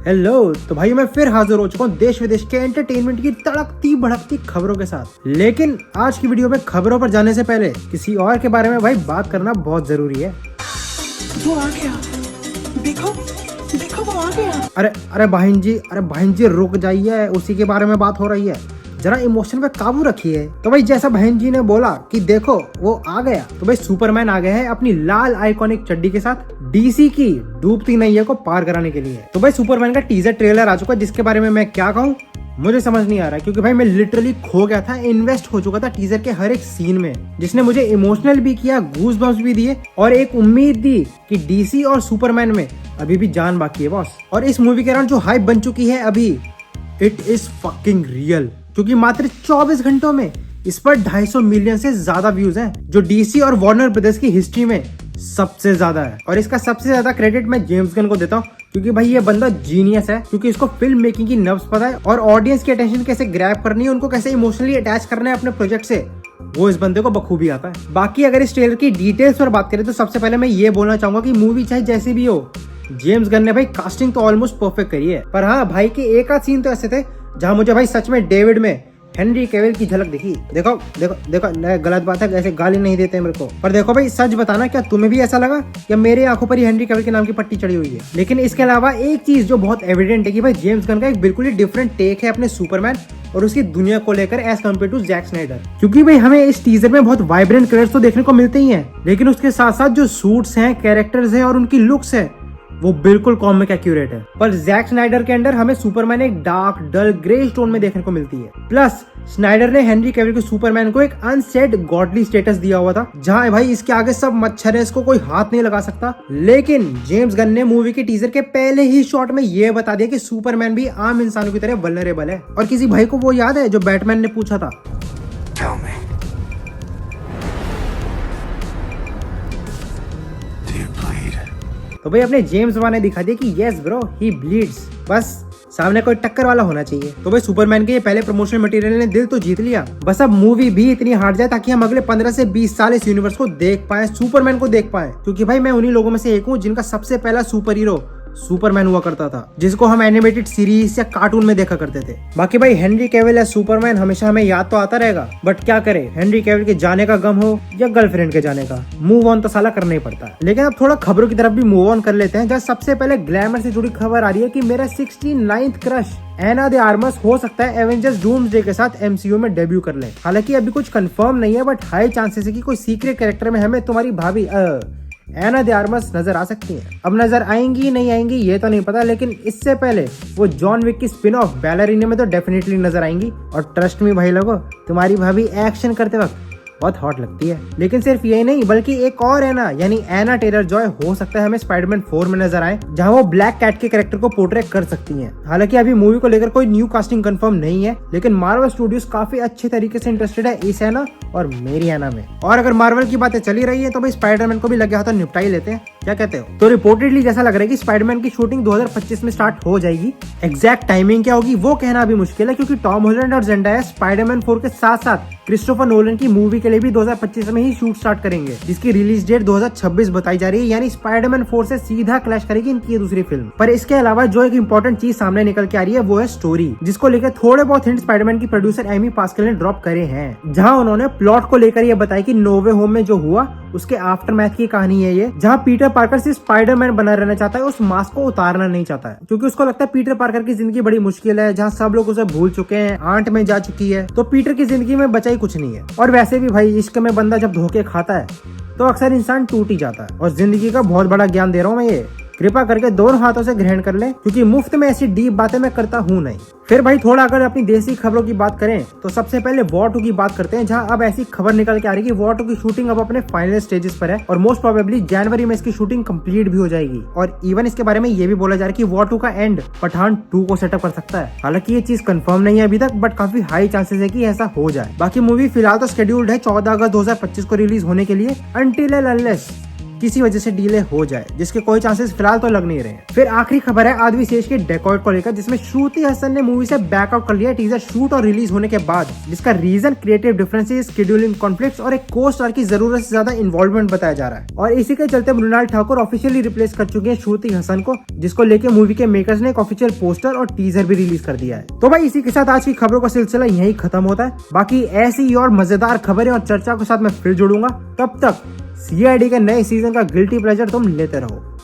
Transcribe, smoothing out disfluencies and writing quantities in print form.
Hello, तो भाई मैं फिर हाजिर हो चुका हूँ देश विदेश के एंटरटेनमेंट की तड़कती भड़कती खबरों के साथ। लेकिन आज की वीडियो में खबरों पर जाने से पहले किसी और के बारे में भाई बात करना बहुत जरूरी है। वो आ गया, देखो देखो वो आ गया। अरे बहन जी रुक जाइए, उसी के बारे में बात हो रही है, जरा इमोशन पे काबू रखिए। तो भाई जैसा बहन जी ने बोला कि देखो वो आ गया, तो भाई सुपरमैन आ गया है अपनी लाल आइकॉनिक चड्डी के साथ डीसी की डूबती नैया को पार कराने के लिए। तो भाई सुपरमैन का टीजर ट्रेलर आ चुका है, जिसके बारे में मैं क्या कहूँ मुझे समझ नहीं आ रहा, क्योंकि भाई मैं लिटरली खो गया था, इन्वेस्ट हो चुका था टीजर के हर एक सीन में, जिसने मुझे इमोशनल भी किया, गूज बम्स भी दिए और एक उम्मीद दी कि डीसी और सुपरमैन में अभी भी जान बाकी है बॉस। और इस मूवी के कारण जो हाइप बन चुकी है अभी, इट इज फकिंग रियल, क्योंकि मात्र 24 घंटों में इस पर 250 मिलियन से ज्यादा व्यूज हैं, जो डीसी और वार्नर ब्रदर्स की हिस्ट्री में सबसे ज्यादा है। और इसका सबसे ज्यादा क्रेडिट मैं जेम्स गन को देता हूँ, क्योंकि भाई ये बंदा जीनियस है, क्योंकि इसको फिल्म मेकिंग की नब्ज पता है और ऑडियंस की अटेंशन कैसे ग्रैब करनी है, उनको कैसे इमोशनली अटैच करना है अपने प्रोजेक्ट से, वो इस बंदे को बखूबी आता है। बाकी अगर इस ट्रेलर की डिटेल्स पर बात करें तो सबसे पहले मैं ये बोलना चाहूंगा कि मूवी चाहे जैसी भी हो, जेम्स गन ने भाई कास्टिंग तो ऑलमोस्ट परफेक्ट करी है। पर हाँ भाई के एक आध सीन तो ऐसे थे जहां मुझे भाई सच में डेविड में हेनरी कैविल की झलक दिखी। देखो देखो देखो, गलत बात है, ऐसे गाली नहीं देते मेरे को, पर देखो भाई सच बताना, क्या तुम्हें भी ऐसा लगा या मेरे आंखों पर ही हेनरी कैविल के नाम की पट्टी चढ़ी हुई है? लेकिन इसके अलावा एक चीज जो बहुत एविडेंट है कि भाई जेम्स गन का एक बिल्कुल ही डिफरेंट टेक है अपने सुपरमैन और उसकी दुनिया को लेकर as compare to Jack Snyder. क्योंकि भाई हमें इस टीजर में बहुत वाइब्रेंट कलर्स तो देखने को मिलते ही हैं, लेकिन उसके साथ साथ जो सूट्स हैं, कैरेक्टर्स हैं और उनकी लुक्स है वो बिल्कुल कॉमिक एक्यूरेट है। पर जैक स्नाइडर के अंदर हमें सुपरमैन एक डार्क डल ग्रे टोन में देखने को मिलती है। प्लस स्नाइडर ने हेनरी कैविल के सुपरमैन को एक अनसेड गॉडली स्टेटस दिया हुआ था, जहां भाई इसके आगे सब मच्छर है, इसको कोई हाथ नहीं लगा सकता। लेकिन जेम्स गन ने मूवी के टीजर के पहले ही शॉट में ये बता दिया कि सुपरमैन भी आम इंसानों की तरह वल्नरेबल है। और किसी भाई को वो याद है जो बैटमैन ने पूछा था, तो भाई अपने जेम्स वन ने दिखा दिया कि यस ब्रो ही ब्लीड्स, बस सामने कोई टक्कर वाला होना चाहिए। तो भाई सुपरमैन के ये पहले प्रमोशनल मटेरियल ने दिल तो जीत लिया, बस अब मूवी भी इतनी हार्ड जाए ताकि हम अगले 15 से 20 साल इस यूनिवर्स को देख पाए, सुपरमैन को देख पाए। क्योंकि भाई मैं उन्हीं लोगों में से एक हूँ जिनका सबसे पहला सुपर हीरो सुपरमैन हुआ करता था, जिसको हम एनिमेटेड सीरीज या कार्टून में देखा करते थे। बाकी भाई हेनरी कैविल या सुपरमैन हमेशा हमें याद तो आता रहेगा, बट क्या करे, हेनरी कैविल के जाने का गम हो या गर्लफ्रेंड के जाने का, मूव ऑन तो साला करना ही पड़ता है। लेकिन अब थोड़ा खबरों की तरफ भी मूव ऑन कर लेते हैं, जहाँ सबसे पहले ग्लैमर से जुड़ी खबर आ रही है कि मेरा 69th क्रश एना दे आर्मस हो सकता है एवेंजर्स डूम्सडे के साथ एमसीयू में डेब्यू कर ले। हालांकि अभी कुछ कंफर्म नहीं है, बट हाई चांसेस है कि कोई सीक्रेट कैरेक्टर में हमें तुम्हारी भाभी एना दे आर्मस नजर आ सकती है। अब नजर आएंगी नहीं आएंगी ये तो नहीं पता, लेकिन इससे पहले वो जॉन विक की स्पिन ऑफ बैलरीना में तो डेफिनेटली नजर आएंगी। और ट्रस्ट मी भाई लोगों, तुम्हारी भाभी एक्शन करते वक्त बहुत हॉट लगती है। लेकिन सिर्फ यही नहीं, बल्कि एक और एना यानी एना टेलर जॉय हो सकता है हमें स्पाइडरमैन 4 में नजर आए, जहां वो ब्लैक कैट के कैरेक्टर को पोर्ट्रे कर सकती हैं। हालांकि अभी मूवी को लेकर कोई न्यू कास्टिंग कंफर्म नहीं है, लेकिन मार्वल स्टूडियोज काफी अच्छे तरीके से इंटरेस्टेड है इस एना और मेरी एना में। और अगर मार्वल की बातें चली रही है तो भाई स्पाइडरमैन को भी लगे हाथों निपटा ही लेते हैं, क्या कहते हो? तो रिपोर्टेडली जैसा लग रहा है कि स्पाइडरमैन की शूटिंग 2025 में स्टार्ट हो जाएगी। एग्जैक्ट टाइमिंग क्या होगी वो कहना अभी मुश्किल है, क्योंकि टॉम हॉलैंड और ज़ेंडाया स्पाइडरमैन 4 के साथ साथ क्रिस्टोफर नोलन की मूवी के लिए भी 2025 में ही शूट स्टार्ट करेंगे, जिसकी रिलीज डेट 2026 बताई जा रही है, यानी स्पाइडरमैन 4 से सीधा क्लैश करेगी इनकी ये दूसरी फिल्म। पर इसके अलावा जो एक इंपॉर्टेंट चीज सामने निकल के आ रही है वो है स्टोरी, जिसको लेकर थोड़े बहुत हिंट स्पाइडरमैन की प्रोड्यूसर एमी पास्कल ने ड्रॉप करे हैं, जहां उन्होंने प्लॉट को लेकर ये बताया कि नो वे होम में जो हुआ उसके आफ्टर मैथ की कहानी है ये, जहां पीटर पार्कर सिर्फ स्पाइडरमैन बना रहना चाहता है, उस मास्क को उतारना नहीं चाहता है, क्योंकि उसको लगता है पीटर पार्कर की जिंदगी बड़ी मुश्किल है, जहां सब लोग उसे भूल चुके हैं, आंट में जा चुकी है, तो पीटर की जिंदगी में बचा ही कुछ नहीं है। और वैसे भी भाई इश्क में बंदा जब धोखे खाता है तो अक्सर इंसान टूट ही जाता है। और जिंदगी का बहुत बड़ा ज्ञान दे रहा हूँ मैं, ये कृपा करके दोनों हाथों से ग्रहण कर ले, क्योंकि मुफ्त में ऐसी डीप बातें मैं करता हूँ नहीं। फिर भाई थोड़ा अगर अपनी देसी खबरों की बात करें तो सबसे पहले वॉर 2 की बात करते हैं, जहां अब ऐसी खबर निकल के आ रही है कि वॉर 2 की शूटिंग अब अपने फाइनल स्टेजेस पर है और मोस्ट प्रोबेबली जनवरी में इसकी शूटिंग कंप्लीट भी हो जाएगी। और इवन इसके बारे में ये भी बोला जा रहा है कि वॉर 2 का एंड पठान 2 को सेटअप कर सकता है। हालांकि ये चीज कंफर्म नहीं है अभी तक, बट काफी हाई चांसेस है कि ऐसा हो जाए। बाकी मूवी फिलहाल तो शेड्यूल्ड है 14 अगस्त 2025 को रिलीज होने के लिए, अनटिल एंड अनलेस किसी वजह से डिले हो जाए, जिसके कोई चांसेस फिलहाल तो लग नहीं रहे हैं। फिर आखिरी खबर है आदवी शेष के डेकॉर्ड को लेकर, जिसमें श्रुति हसन ने मूवी से बैकआउट कर लिया टीजर शूट और रिलीज होने के बाद, जिसका reason creative differences, scheduling conflicts और एक को स्टार की जरूरत से ज्यादा इन्वॉल्वमेंट बताया जा रहा है। और इसी के चलते मृणाल ठाकुर ऑफिशियली रिप्लेस कर चुके हैं श्रुति हसन को, जिसको लेके मूवी के मेकर्स ने एक ऑफिशियल पोस्टर और टीजर भी रिलीज कर दिया है। तो भाई इसी के साथ आज की खबरों का सिलसिला यही खत्म होता है। बाकी ऐसी और मजेदार खबरें और चर्चा के साथ मैं फिर जुड़ूंगा। तब तक CID के नए सीजन का गिल्टी प्लेजर तुम लेते रहो।